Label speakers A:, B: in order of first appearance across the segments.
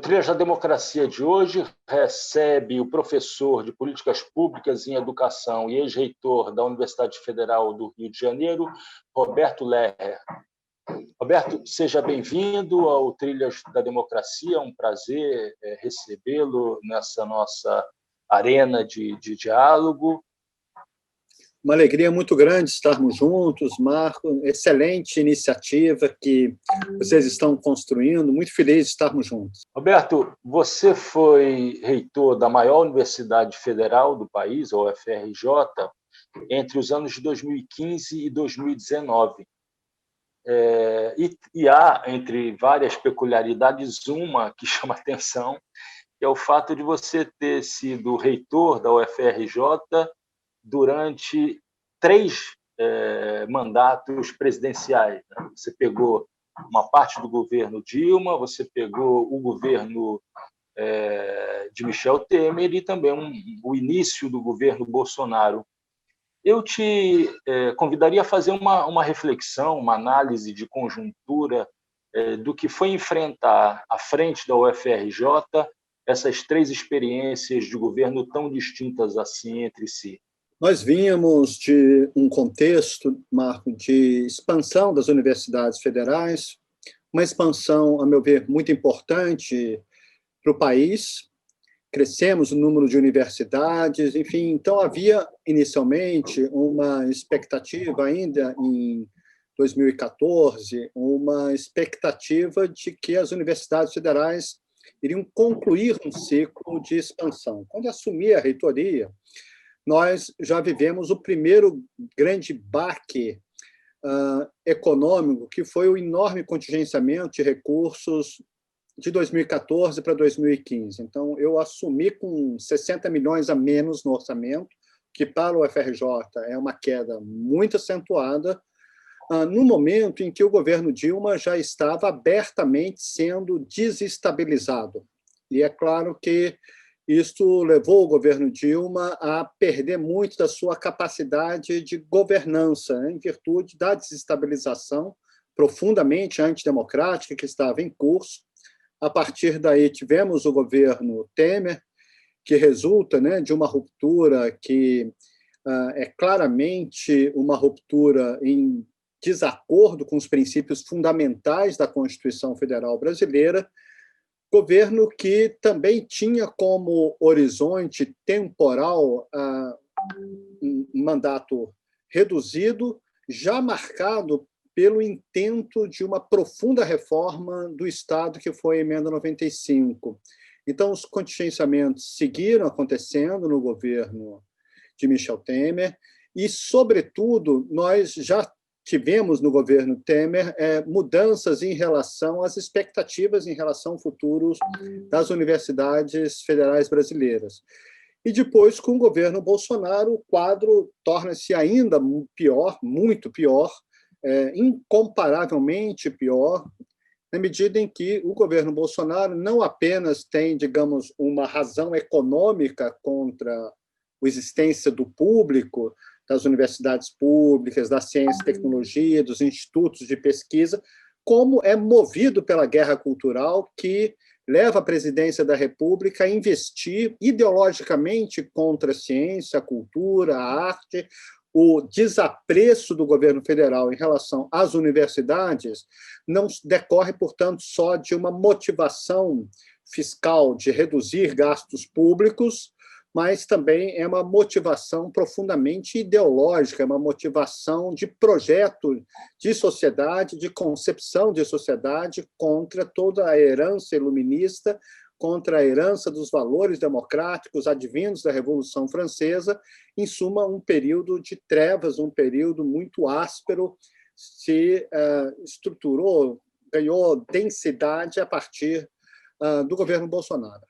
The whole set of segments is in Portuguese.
A: Trilhas da Democracia de hoje recebe o professor de Políticas Públicas em Educação e ex-reitor da Universidade Federal do Rio de Janeiro, Roberto Lerrer. Roberto, seja bem-vindo ao Trilhas da Democracia, é um prazer recebê-lo nessa nossa arena de diálogo.
B: Uma alegria muito grande estarmos juntos, Marco. Excelente iniciativa que vocês estão construindo. Muito feliz de estarmos juntos.
A: Roberto, você foi reitor da maior universidade federal do país, a UFRJ, entre os anos de 2015 e 2019. E há, entre várias peculiaridades, uma que chama atenção, que é o fato de você ter sido reitor da UFRJ durante 3 mandatos presidenciais. Você pegou uma parte do governo Dilma, você pegou o governo de Michel Temer e também o início do governo Bolsonaro. Eu te convidaria a fazer uma reflexão, uma análise de conjuntura do que foi enfrentar à frente da UFRJ essas 3 experiências de governo tão distintas assim entre si.
B: Nós vínhamos de um contexto, Marco, de expansão das universidades federais, uma expansão, a meu ver, muito importante para o país. Crescemos o número de universidades, enfim, então havia inicialmente uma expectativa, ainda em 2014, uma expectativa de que as universidades federais iriam concluir um ciclo de expansão. Quando assumi a reitoria, nós já vivemos o primeiro grande baque econômico, que foi o enorme contingenciamento de recursos de 2014 para 2015. Então, eu assumi com 60 milhões a menos no orçamento, que para o UFRJ é uma queda muito acentuada, no momento em que o governo Dilma já estava abertamente sendo desestabilizado. E é claro que isso levou o governo Dilma a perder muito da sua capacidade de governança, em virtude da desestabilização profundamente antidemocrática que estava em curso. A partir daí, tivemos o governo Temer, que resulta de uma ruptura que é claramente uma ruptura em desacordo com os princípios fundamentais da Constituição Federal Brasileira, governo que também tinha como horizonte temporal um mandato reduzido, já marcado pelo intento de uma profunda reforma do Estado, que foi a Emenda 95. Então, os contingenciamentos seguiram acontecendo no governo de Michel Temer e, sobretudo, nós já tivemos no governo Temer mudanças em relação às expectativas em relação ao futuro das universidades federais brasileiras. E depois, com o governo Bolsonaro, o quadro torna-se ainda pior, muito pior, incomparavelmente pior, na medida em que o governo Bolsonaro não apenas tem, digamos, uma razão econômica contra a existência do público, das universidades públicas, da ciência e tecnologia, dos institutos de pesquisa, como é movido pela guerra cultural que leva a presidência da República a investir ideologicamente contra a ciência, a cultura, a arte. O desapreço do governo federal em relação às universidades não decorre, portanto, só de uma motivação fiscal de reduzir gastos públicos, mas também é uma motivação profundamente ideológica, é uma motivação de projeto de sociedade, de concepção de sociedade contra toda a herança iluminista, contra a herança dos valores democráticos advindos da Revolução Francesa, em suma, um período de trevas, um período muito áspero, se estruturou, ganhou densidade a partir do governo Bolsonaro.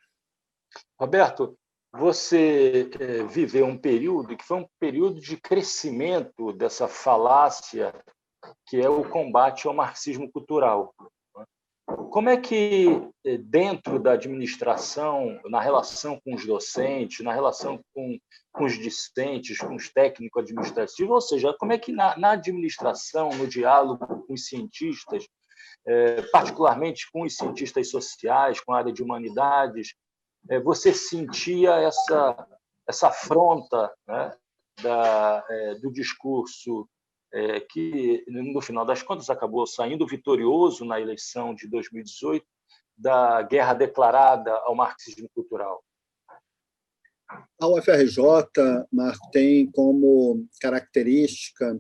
A: Roberto, você viveu um período que foi um período de crescimento dessa falácia que é o combate ao marxismo cultural. Como é que, dentro da administração, na relação com os docentes, na relação com os discentes, com os técnicos administrativos, ou seja, como é que na administração, no diálogo com os cientistas, particularmente com os cientistas sociais, com a área de humanidades, você sentia essa afronta, né, do discurso que, no final das contas, acabou saindo vitorioso na eleição de 2018, da guerra declarada ao marxismo cultural?
B: A UFRJ, Marco, tem como característica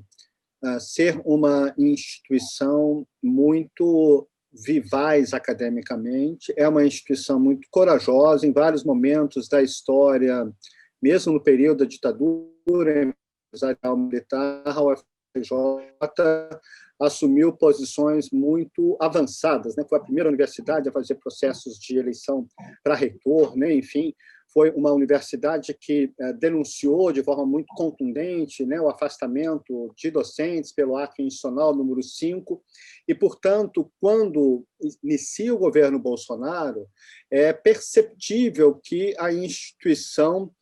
B: ser uma instituição muito vivaz academicamente, é uma instituição muito corajosa em vários momentos da história, mesmo no período da ditadura empresarial militar, a UFRJ assumiu posições muito avançadas, né? Foi a primeira universidade a fazer processos de eleição para reitor, né? Enfim, foi uma universidade que denunciou de forma muito contundente, né, o afastamento de docentes pelo ato institucional número 5, e, portanto, quando inicia o governo Bolsonaro, é perceptível que a instituição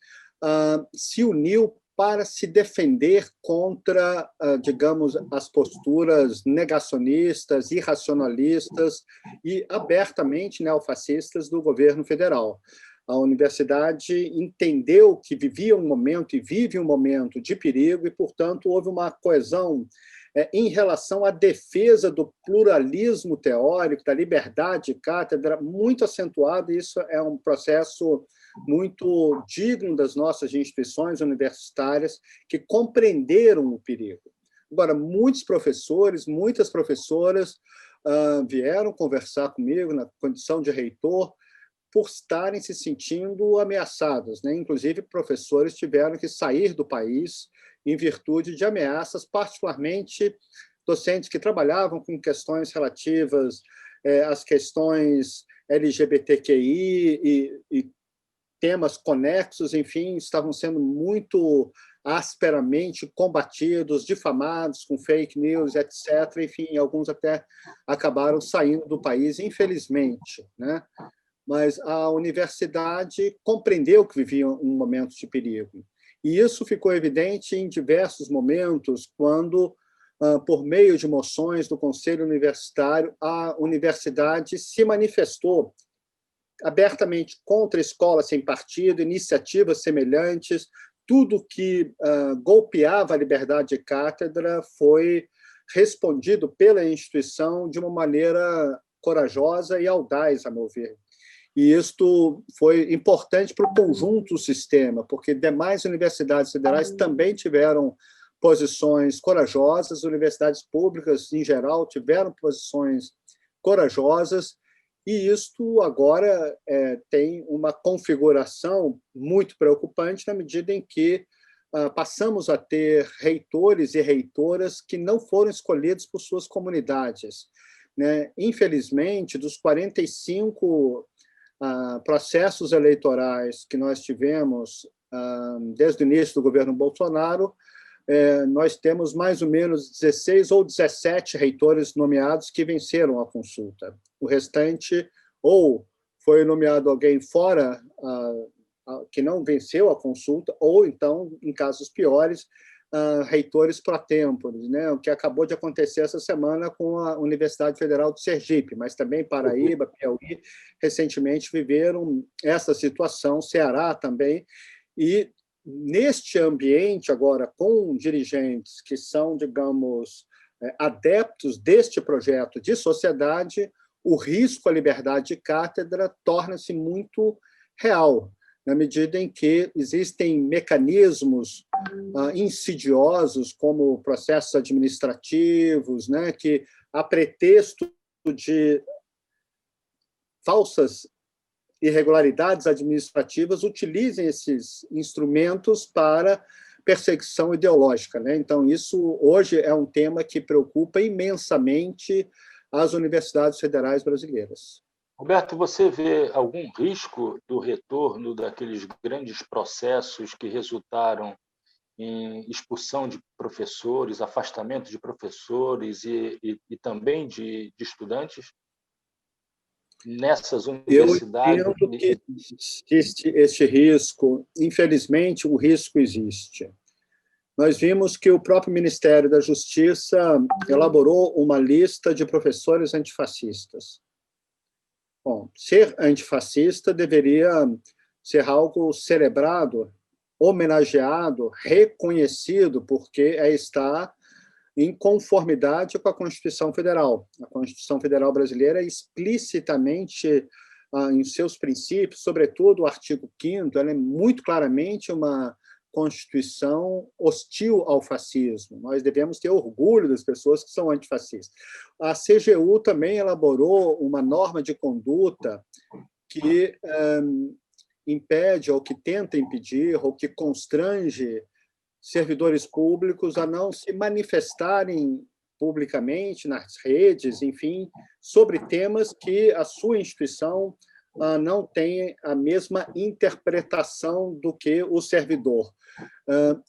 B: se uniu para se defender contra, digamos, as posturas negacionistas, irracionalistas e abertamente neofascistas do governo federal. A universidade entendeu que vivia um momento e vive um momento de perigo e, portanto, houve uma coesão em relação à defesa do pluralismo teórico, da liberdade de cátedra, muito acentuada, e isso é um processo muito digno das nossas instituições universitárias, que compreenderam o perigo. Agora, muitos professores, muitas professoras vieram conversar comigo na condição de reitor, por estarem se sentindo ameaçados, né? Inclusive, professores tiveram que sair do país em virtude de ameaças, particularmente docentes que trabalhavam com questões relativas às questões LGBTQI e temas conexos, enfim, estavam sendo muito asperamente combatidos, difamados com fake news, etc. Enfim, alguns até acabaram saindo do país, infelizmente, né? Mas a universidade compreendeu que vivia um momento de perigo. E isso ficou evidente em diversos momentos, quando, por meio de moções do Conselho Universitário, a universidade se manifestou abertamente contra a escola sem partido, iniciativas semelhantes, tudo que golpeava a liberdade de cátedra foi respondido pela instituição de uma maneira corajosa e audaz, a meu ver. E isto foi importante para o conjunto do sistema, porque demais universidades federais também tiveram posições corajosas, universidades públicas, em geral, tiveram posições corajosas, e isto agora tem uma configuração muito preocupante na medida em que passamos a ter reitores e reitoras que não foram escolhidos por suas comunidades, né? Infelizmente, dos 45 processos eleitorais que nós tivemos desde o início do governo Bolsonaro, nós temos mais ou menos 16 ou 17 reitores nomeados que venceram a consulta. O restante, ou foi nomeado alguém fora, que não venceu a consulta, ou então, em casos piores, reitores pro tempore, né? O que acabou de acontecer essa semana com a Universidade Federal de Sergipe, mas também Paraíba, Piauí, recentemente viveram essa situação, Ceará também, e neste ambiente agora, com dirigentes que são, digamos, adeptos deste projeto de sociedade, o risco à liberdade de cátedra torna-se muito real, na medida em que existem mecanismos insidiosos, como processos administrativos, né, que, a pretexto de falsas irregularidades administrativas, utilizem esses instrumentos para perseguição ideológica, né? Então, isso hoje é um tema que preocupa imensamente as universidades federais brasileiras.
A: Roberto, você vê algum risco do retorno daqueles grandes processos que resultaram em expulsão de professores, afastamento de professores e também de estudantes nessas universidades?
B: Eu entendo que existe este risco. Infelizmente, o risco existe. nós vimos que o próprio Ministério da Justiça elaborou uma lista de professores antifascistas. Bom, ser antifascista deveria ser algo celebrado, homenageado, reconhecido, porque está em conformidade com a Constituição Federal. A Constituição Federal brasileira explicitamente, em seus princípios, sobretudo o artigo 5º, ela é muito claramente uma Constituição hostil ao fascismo. Nós devemos ter orgulho das pessoas que são antifascistas. A CGU também elaborou uma norma de conduta que impede, ou que tenta impedir, ou que constrange servidores públicos a não se manifestarem publicamente nas redes, enfim, sobre temas que a sua instituição não tem a mesma interpretação do que o servidor.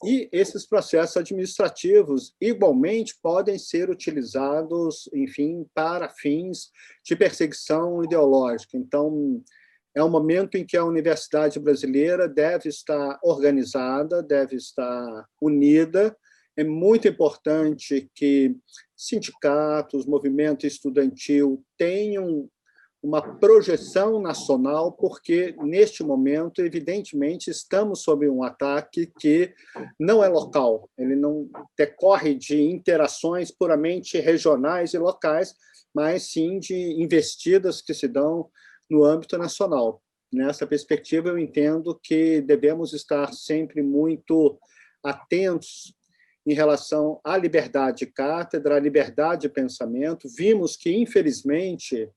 B: E esses processos administrativos, igualmente, podem ser utilizados, enfim, para fins de perseguição ideológica. Então, é um momento em que a universidade brasileira deve estar organizada, deve estar unida. É muito importante que sindicatos, movimento estudantil tenham uma projeção nacional, porque, neste momento, evidentemente, estamos sob um ataque que não é local, ele não decorre de interações puramente regionais e locais, mas sim de investidas que se dão no âmbito nacional. Nessa perspectiva, eu entendo que devemos estar sempre muito atentos em relação à liberdade de cátedra, à liberdade de pensamento. Vimos que, infelizmente,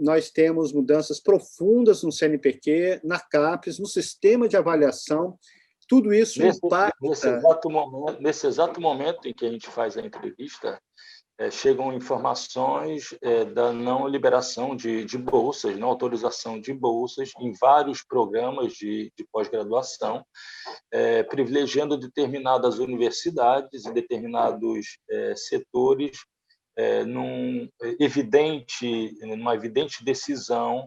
B: nós temos mudanças profundas no CNPq, na CAPES, no sistema de avaliação. Tudo isso impacta...
A: Nesse exato momento em que a gente faz a entrevista, chegam informações da não liberação de bolsas, não autorização de bolsas em vários programas de pós-graduação, privilegiando determinadas universidades e determinados setores numa evidente decisão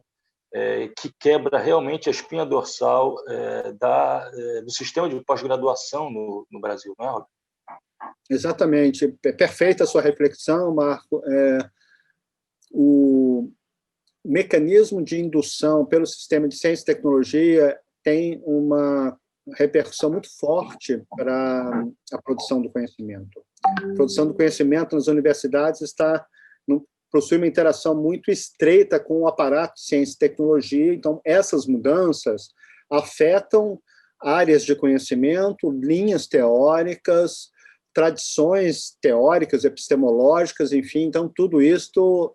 A: que quebra realmente a espinha dorsal do sistema de pós-graduação no Brasil, não é, Roberto?
B: Exatamente. Perfeita a sua reflexão, Marco. O mecanismo de indução pelo sistema de ciência e tecnologia tem uma repercussão muito forte para a produção do conhecimento. A produção do conhecimento nas universidades possui uma interação muito estreita com o aparato de ciência e tecnologia, então essas mudanças afetam áreas de conhecimento, linhas teóricas, tradições teóricas, epistemológicas, enfim, então tudo isto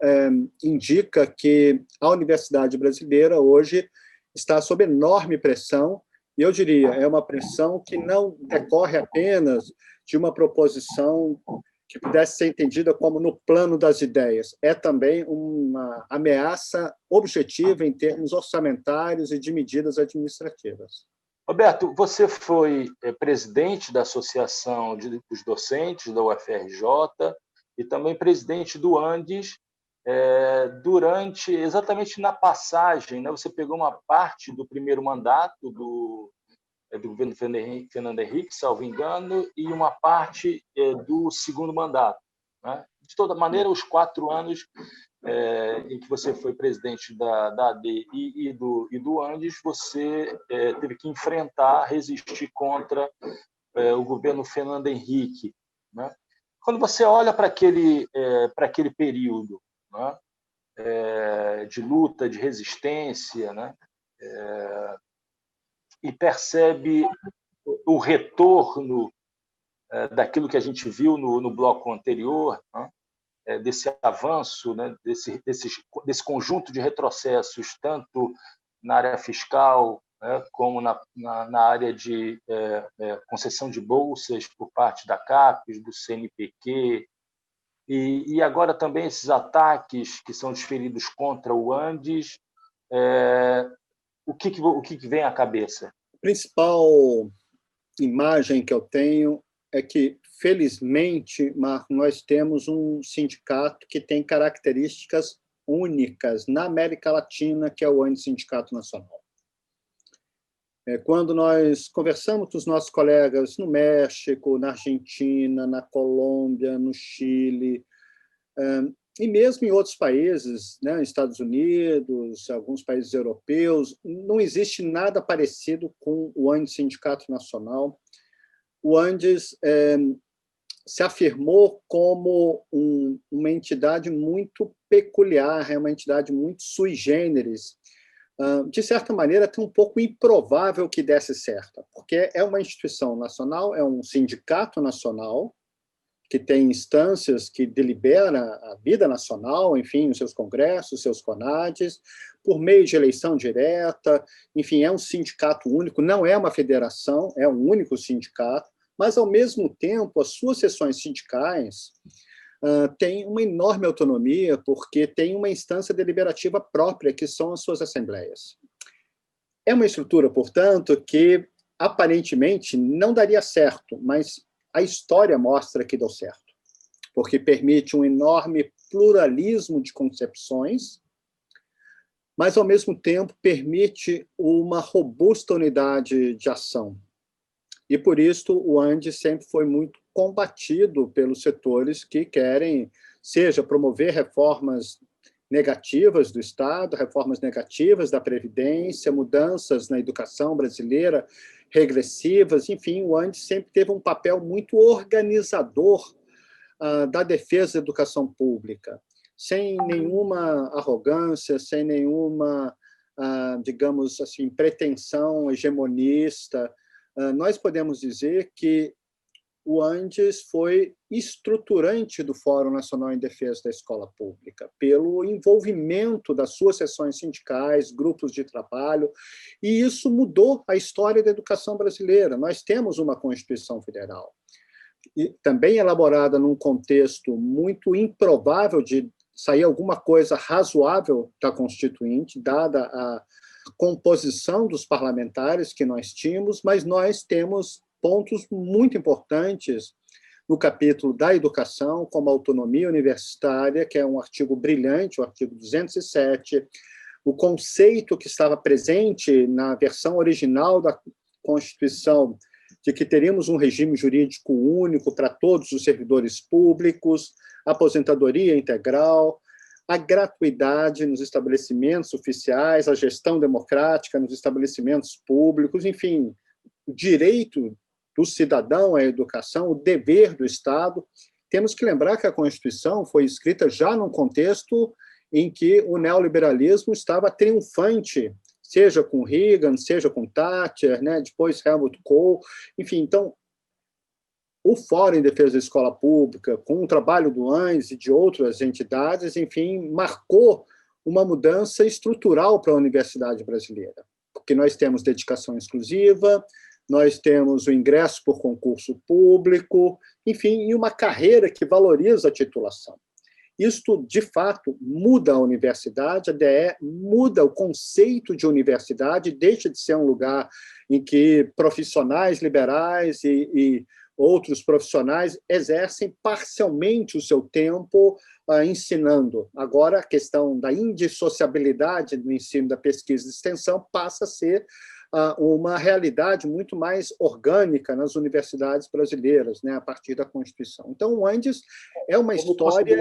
B: indica que a universidade brasileira hoje está sob enorme pressão, e eu diria, é uma pressão que não decorre apenas de uma proposição que pudesse ser entendida como no plano das ideias, é também uma ameaça objetiva em termos orçamentários e de medidas administrativas.
A: Roberto, você foi presidente da Associação dos Docentes da UFRJ e também presidente do Andes exatamente na passagem, né? Você pegou uma parte do primeiro mandato do governo Fernando Henrique, salvo engano, e uma parte do segundo mandato, né? De toda maneira, os 4 anos em que você foi presidente da AD e do Andes, você teve que enfrentar, resistir contra o governo Fernando Henrique, né? Quando você olha para aquele período, né, de luta, de resistência, né, e percebe o retorno daquilo que a gente viu no bloco anterior, né, desse avanço, né, desse conjunto de retrocessos, tanto na área fiscal, né, como na área de concessão de bolsas por parte da CAPES, do CNPq, e agora também esses ataques que são desferidos contra o Andes. O que vem à cabeça?
B: A principal imagem que eu tenho é que, felizmente, Marco, nós temos um sindicato que tem características únicas na América Latina, que é o Andes Sindicato Nacional. Quando nós conversamos com os nossos colegas no México, na Argentina, na Colômbia, no Chile, e mesmo em outros países, né, Estados Unidos, alguns países europeus, não existe nada parecido com o Andes Sindicato Nacional. O Andes se afirmou como uma entidade muito peculiar, é uma entidade muito sui generis, de certa maneira, até um pouco improvável que desse certo, porque é uma instituição nacional, é um sindicato nacional, que tem instâncias que delibera a vida nacional, enfim, os seus congressos, seus CONADES, por meio de eleição direta, enfim, é um sindicato único, não é uma federação, é um único sindicato, mas, ao mesmo tempo, as suas seções sindicais têm uma enorme autonomia, porque tem uma instância deliberativa própria, que são as suas assembleias. É uma estrutura, portanto, que, aparentemente, não daria certo, mas a história mostra que deu certo, porque permite um enorme pluralismo de concepções, mas, ao mesmo tempo, permite uma robusta unidade de ação. E, por isso, o Andes sempre foi muito combatido pelos setores que querem, seja promover reformas negativas do Estado, reformas negativas da Previdência, mudanças na educação brasileira, regressivas, enfim, o Andes sempre teve um papel muito organizador da defesa da educação pública, sem nenhuma arrogância, sem nenhuma, digamos assim, pretensão hegemonista. Nós podemos dizer que o Andes foi estruturante do Fórum Nacional em Defesa da Escola Pública, pelo envolvimento das suas seções sindicais, grupos de trabalho, e isso mudou a história da educação brasileira. Nós temos uma Constituição Federal, e também elaborada num contexto muito improvável de sair alguma coisa razoável da Constituinte, dada a composição dos parlamentares que nós tínhamos, mas nós temos pontos muito importantes no capítulo da educação, como a autonomia universitária, que é um artigo brilhante, o artigo 207, o conceito que estava presente na versão original da Constituição de que teríamos um regime jurídico único para todos os servidores públicos, aposentadoria integral, a gratuidade nos estabelecimentos oficiais, a gestão democrática nos estabelecimentos públicos, enfim, o direito do cidadão à educação, o dever do Estado. Temos que lembrar que a Constituição foi escrita já num contexto em que o neoliberalismo estava triunfante, seja com Reagan, seja com Thatcher, né, depois Helmut Kohl, enfim, então, o Fórum em Defesa da Escola Pública, com o trabalho do ANS e de outras entidades, enfim, marcou uma mudança estrutural para a universidade brasileira, porque nós temos dedicação exclusiva, nós temos o ingresso por concurso público, enfim, e uma carreira que valoriza a titulação. Isto, de fato, muda a universidade, a DE muda o conceito de universidade, deixa de ser um lugar em que profissionais liberais e outros profissionais exercem parcialmente o seu tempo ensinando. Agora, a questão da indissociabilidade do ensino, da pesquisa e extensão passa a ser uma realidade muito mais orgânica nas universidades brasileiras, né, a partir da Constituição. Então, o Andes é uma história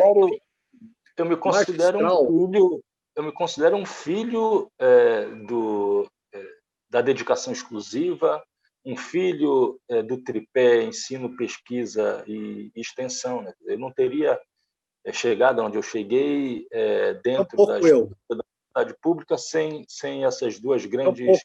A: eu me considero um filho da dedicação exclusiva, um filho do tripé ensino, pesquisa e extensão, né? Eu não teria chegado onde eu cheguei dentro da universidade pública sem essas duas grandes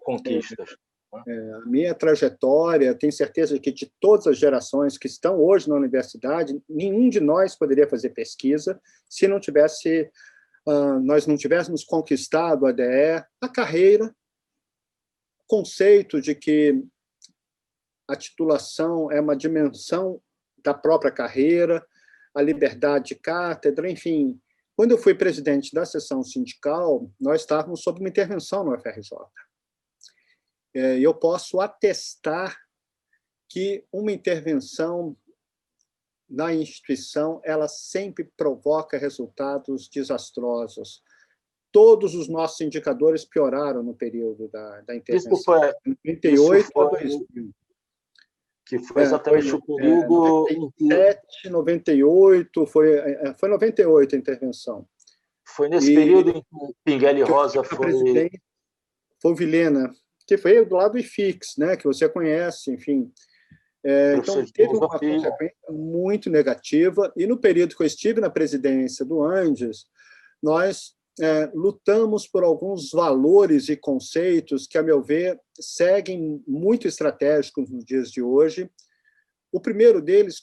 A: conquistas.
B: A minha trajetória, tenho certeza que de todas as gerações que estão hoje na universidade, nenhum de nós poderia fazer pesquisa se não tivesse, nós não tivéssemos conquistado a DE, a carreira, o conceito de que a titulação é uma dimensão da própria carreira, a liberdade de cátedra, enfim. Quando eu fui presidente da seção sindical, nós estávamos sob uma intervenção no UFRJ. Eu posso atestar que uma intervenção na instituição ela sempre provoca resultados desastrosos. todos os nossos indicadores pioraram no período da
A: Isso
B: intervenção.
A: foi,
B: 98 a 2000.
A: Que foi exatamente o período...
B: 97, 98, foi 98 a intervenção.
A: Foi nesse período em que Pinguela e Rosa foi
B: o Vilhena, que foi do lado do IFIX, né, que você conhece, enfim. Então, teve uma consequência muito negativa, e no período que eu estive na presidência do Andes, nós lutamos por alguns valores e conceitos que, a meu ver, seguem muito estratégicos nos dias de hoje. O primeiro deles,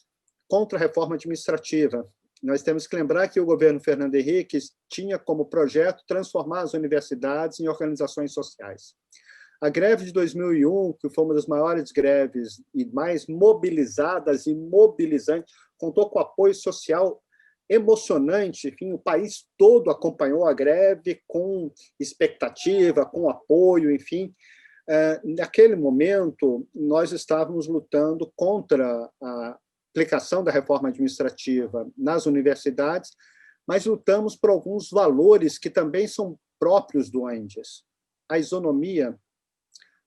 B: contra a reforma administrativa. Nós temos que lembrar que o governo Fernando Henrique tinha como projeto transformar as universidades em organizações sociais. A greve de 2001, que foi uma das maiores greves e mais mobilizadas e mobilizantes, contou com apoio social emocionante, enfim, o país todo acompanhou a greve com expectativa, com apoio, enfim. Naquele momento, nós estávamos lutando contra a aplicação da reforma administrativa nas universidades, mas lutamos por alguns valores que também são próprios do Andes. A isonomia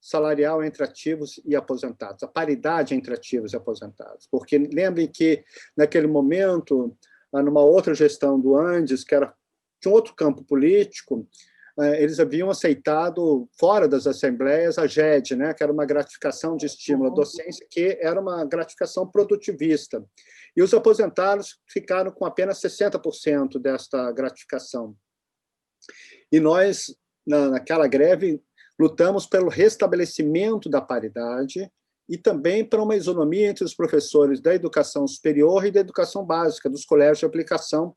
B: salarial entre ativos e aposentados, a paridade entre ativos e aposentados. Porque lembrem que, naquele momento, numa outra gestão do Andes, que era de um outro campo político, eles haviam aceitado, fora das assembleias, a GED, né, que era uma gratificação de estímulo à docência, que era uma gratificação produtivista. E os aposentados ficaram com apenas 60% desta gratificação. E nós, naquela greve, lutamos pelo restabelecimento da paridade e também para uma isonomia entre os professores da educação superior e da educação básica, dos colégios de aplicação,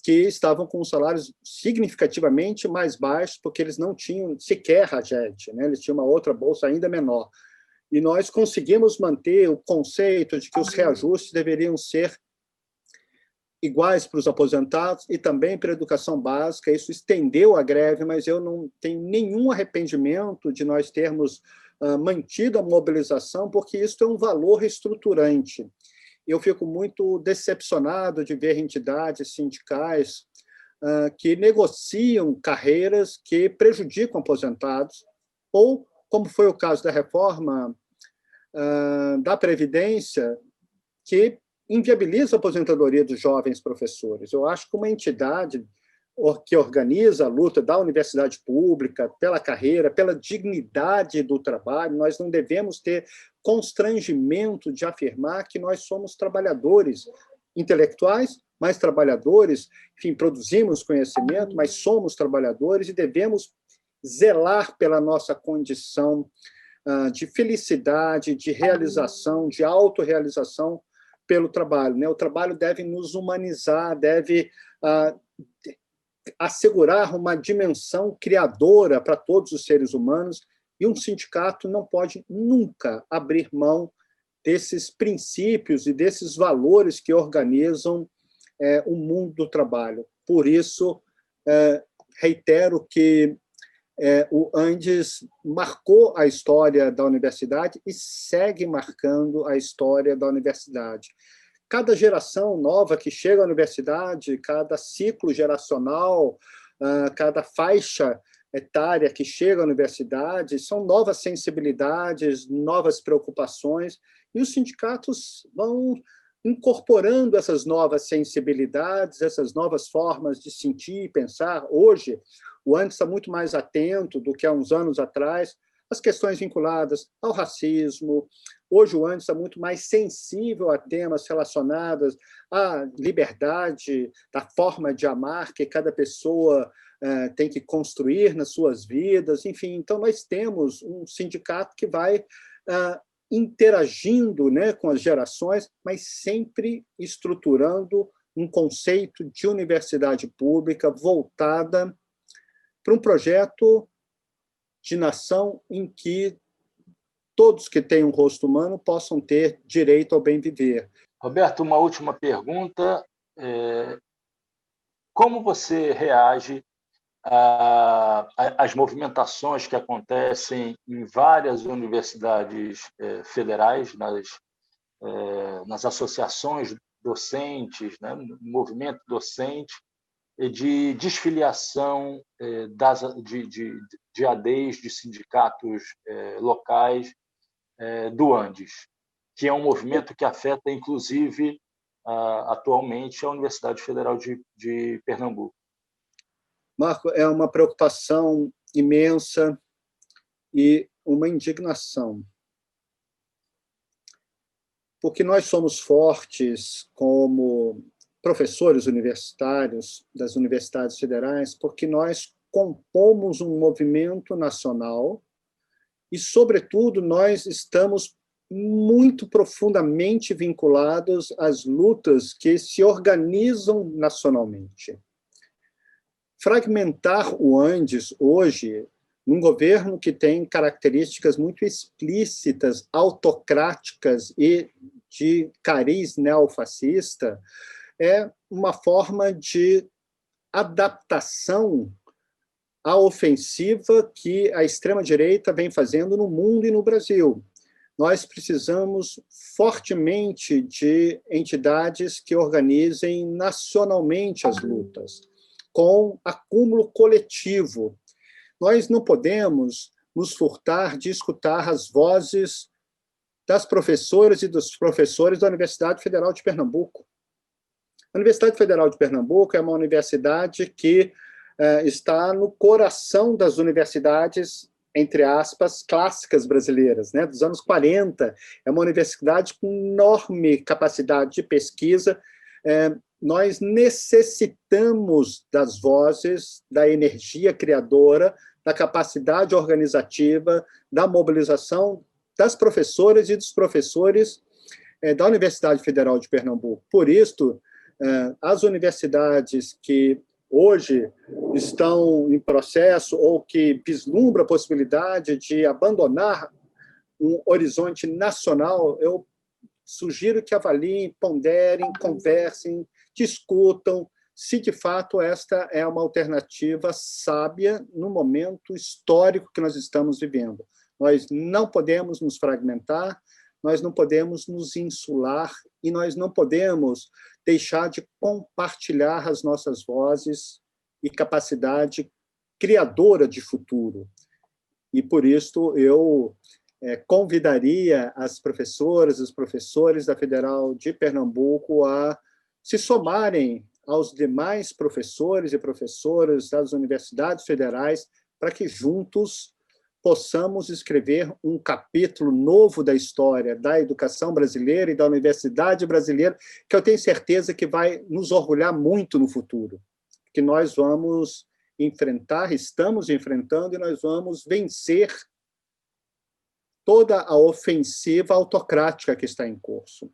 B: que estavam com salários significativamente mais baixos, porque eles não tinham sequer a GED, né? Eles tinham uma outra bolsa ainda menor. E nós conseguimos manter o conceito de que os reajustes deveriam ser iguais para os aposentados e também para a educação básica. Isso estendeu a greve, mas eu não tenho nenhum arrependimento de nós termos mantido a mobilização, porque isso é um valor estruturante. Eu fico muito decepcionado de ver entidades sindicais que negociam carreiras que prejudicam aposentados, ou, como foi o caso da reforma da Previdência, que inviabiliza a aposentadoria dos jovens professores. Eu acho que uma entidade que organiza a luta da universidade pública, pela carreira, pela dignidade do trabalho, nós não devemos ter constrangimento de afirmar que nós somos trabalhadores intelectuais, mas trabalhadores, enfim, produzimos conhecimento, mas somos trabalhadores e devemos zelar pela nossa condição de felicidade, de realização, de autorrealização pelo trabalho, né? O trabalho deve nos humanizar, deve assegurar uma dimensão criadora para todos os seres humanos, e um sindicato não pode nunca abrir mão desses princípios e desses valores que organizam o mundo do trabalho. Por isso, reitero que o Andes marcou a história da universidade e segue marcando a história da universidade. Cada geração nova que chega à universidade, cada ciclo geracional, cada faixa etária que chega à universidade, são novas sensibilidades, novas preocupações, e os sindicatos vão incorporando essas novas sensibilidades, essas novas formas de sentir e pensar. Hoje, o Andes está muito mais atento do que há uns anos atrás às questões vinculadas ao racismo. Hoje, o Andes está muito mais sensível a temas relacionados à liberdade, da forma de amar que cada pessoa tem que construir nas suas vidas. Enfim, então, nós temos um sindicato que vai interagindo, né, com as gerações, mas sempre estruturando um conceito de universidade pública voltada para um projeto de nação em que todos que têm um rosto humano possam ter direito ao bem viver.
A: Roberto, uma última pergunta. Como você reage às movimentações que acontecem em várias universidades federais, nas associações docentes, né, no movimento docente, de desfiliação de ADs, de sindicatos locais do Andes, que é um movimento que afeta, inclusive, atualmente, a Universidade Federal de Pernambuco.
B: Marco, é uma preocupação imensa e uma indignação, porque nós somos fortes como professores universitários das universidades federais, porque nós compomos um movimento nacional e, sobretudo, nós estamos muito profundamente vinculados às lutas que se organizam nacionalmente. Fragmentar o Andes hoje, num governo que tem características muito explícitas, autocráticas e de cariz neofascista, é uma forma de adaptação à ofensiva que a extrema-direita vem fazendo no mundo e no Brasil. Nós precisamos fortemente de entidades que organizem nacionalmente as lutas, com acúmulo coletivo. Nós não podemos nos furtar de escutar as vozes das professoras e dos professores da Universidade Federal de Pernambuco. A Universidade Federal de Pernambuco é uma universidade que está no coração das universidades, entre aspas, clássicas brasileiras, né, dos anos 40. É uma universidade com enorme capacidade de pesquisa. Nós necessitamos das vozes, da energia criadora, da capacidade organizativa, da mobilização das professoras e dos professores da Universidade Federal de Pernambuco. Por isso, as universidades que hoje estão em processo ou que vislumbram a possibilidade de abandonar um horizonte nacional, eu sugiro que avaliem, ponderem, conversem, discutam se, de fato, esta é uma alternativa sábia no momento histórico que nós estamos vivendo. Nós não podemos nos fragmentar, nós não podemos nos insular e nós não podemos deixar de compartilhar as nossas vozes e capacidade criadora de futuro. E, por isso, eu convidaria as professoras, os professores da Federal de Pernambuco a se somarem aos demais professores e professoras das universidades federais para que juntos possamos escrever um capítulo novo da história da educação brasileira e da universidade brasileira, que eu tenho certeza que vai nos orgulhar muito no futuro, que nós vamos enfrentar, estamos enfrentando, e nós vamos vencer toda a ofensiva autocrática que está em curso.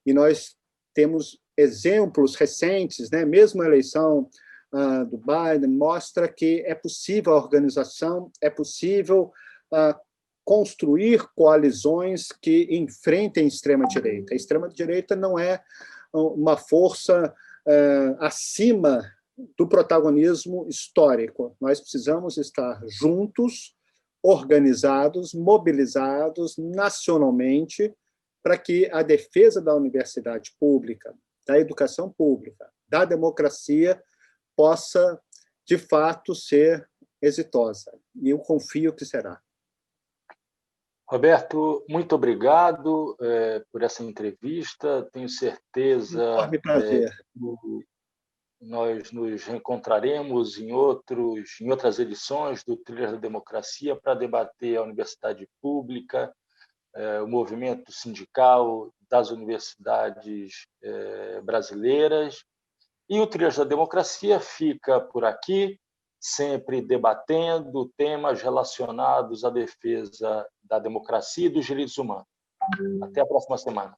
B: E nós temos exemplos recentes, né? Mesmo a eleição do Biden mostra que é possível a organização, é possível construir coalizões que enfrentem a extrema-direita. A extrema-direita não é uma força acima do protagonismo histórico. Nós precisamos estar juntos, organizados, mobilizados nacionalmente, para que a defesa da universidade pública, da educação pública, da democracia, possa, de fato, ser exitosa. E eu confio que será.
A: Roberto, muito obrigado por essa entrevista. Tenho certeza
B: prazer.
A: que nós nos reencontraremos em outras edições do Trilhas da Democracia para debater a universidade pública, o movimento sindical das universidades brasileiras. E o Trilhas da Democracia fica por aqui, sempre debatendo temas relacionados à defesa da democracia e dos direitos humanos. Até a próxima semana.